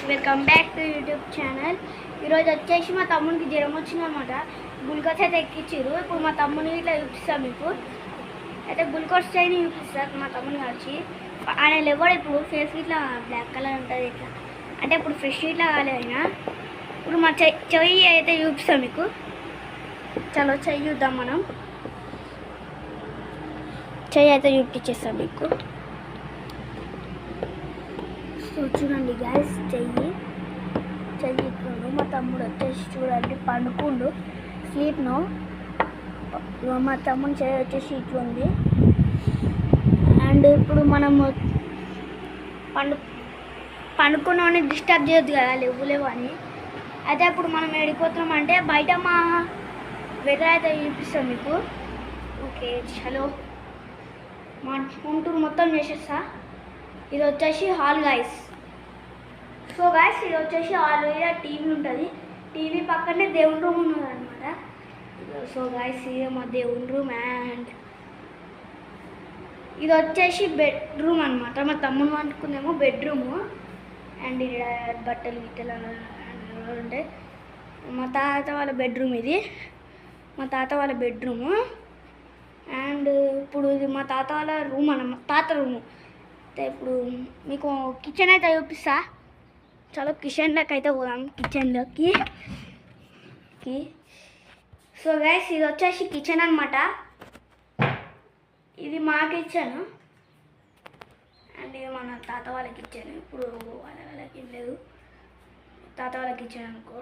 Welcome back to YouTube channel. ఈరోజు వచ్చేసి మా తమ్మునికి జ్వరం వచ్చిందనమాట. గ్లూకోజ్ అయితే ఎక్కించారు. ఇప్పుడు మా తమ్ముని ఇట్లా చూపిస్తాను మీకు. అయితే గ్లూకోజ్ చైన్ చూపిస్తారు మా తమ్ముని వచ్చి. ఆయన లేవాడు ఇప్పుడు. ఫేస్ ఇట్లా బ్లాక్ కలర్ ఉంటుంది ఇట్లా, అంటే ఇప్పుడు ఫ్రెష్ ఇట్లా కాలేదు అయినా. ఇప్పుడు మా చెయ్యి అయితే చూపిస్తాం మీకు. చలో చెయ్యి చూద్దాం మనం. చెయ్యి అయితే చూపించేస్తాం మీకు. సో చూడండి గ్యాస్, చెయ్యి ఇట్లుండు. మా తమ్ముడు వచ్చేసి చూడండి పండుకుండు, స్లీప్ను. మా తమ్ముడు చెయ్యి వచ్చేసి ఇట్లుంది. అండ్ ఇప్పుడు మనము పండుకున్నామని డిస్టర్బ్ చేయొద్దు కదా, లేవు అని. అయితే ఇప్పుడు మనం వెళ్ళిపోతున్నాం అంటే బయట మా వెదర్ అయితే చూపిస్తాం మీకు. ఓకే చలో, మా హోమ్ టూర్ మొత్తం చేసేస్తా. ఇది వచ్చేసి హాల్ గైస్. సో గైస్, ఇది వచ్చేసి హాల్. ఇలా టీవీ ఉంటుంది. టీవీ పక్కనే దేవుని రూమ్ ఉన్నది అనమాట. సో గైస్, ఇది మా దేవుని రూమ్. అండ్ ఇది వచ్చేసి బెడ్రూమ్ అనమాట. మా తమ్ముడు వండుకుందేమో బెడ్రూము. అండ్ ఇక్కడ బట్టలు గిట్టలు ఉంటాయి. మా తాత వాళ్ళ బెడ్రూమ్ ఇది. మా తాత వాళ్ళ బెడ్రూము. అండ్ ఇప్పుడు ఇది మా తాత వాళ్ళ రూమ్ అన్నమాట, తాత రూము. అయితే ఇప్పుడు మీకు కిచెన్ అయితే చూపిస్తా. చలో కిచెన్లోకి అయితే పోదాం. కిచెన్లోకి సో గైస్, ఇది వచ్చేసి కిచెన్ అనమాట. ఇది మా కిచెన్. అండ్ ఇది మన తాత వాళ్ళ కిచెన్. ఇప్పుడు వాళ్ళకి లేదు, తాత వాళ్ళ కిచెన్ అనుకో.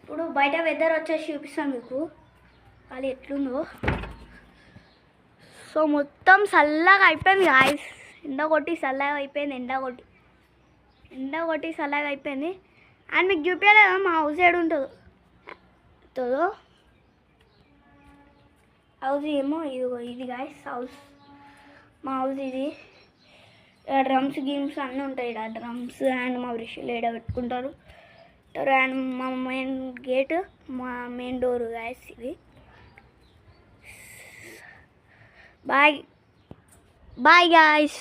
ఇప్పుడు బయట వెదర్ వచ్చేసి చూపిస్తాను మీకు, అది ఎట్లుందో. సో మొత్తం చల్లగా అయిపోయింది గాయస్. ఎండ కొట్టి చల్లగా అయిపోయింది. ఎండ కొట్టి చల్లగా అయిపోయింది. అండ్ మీకు చూపించలేదు మా హౌస్ ఏడు ఉంటుందో. హౌస్ ఏమో ఇది గాయస్ హౌస్. మా హౌస్ ఇది. డ్రమ్స్ గేమ్స్ అన్నీ ఉంటాయి ఇక్కడ. డ్రమ్స్ అండ్ మా బ్రష్లు ఏడ పెట్టుకుంటారు. అండ్ మా మెయిన్ గేట్, మా మెయిన్ డోర్ గాయస్ ఇది. Bye guys.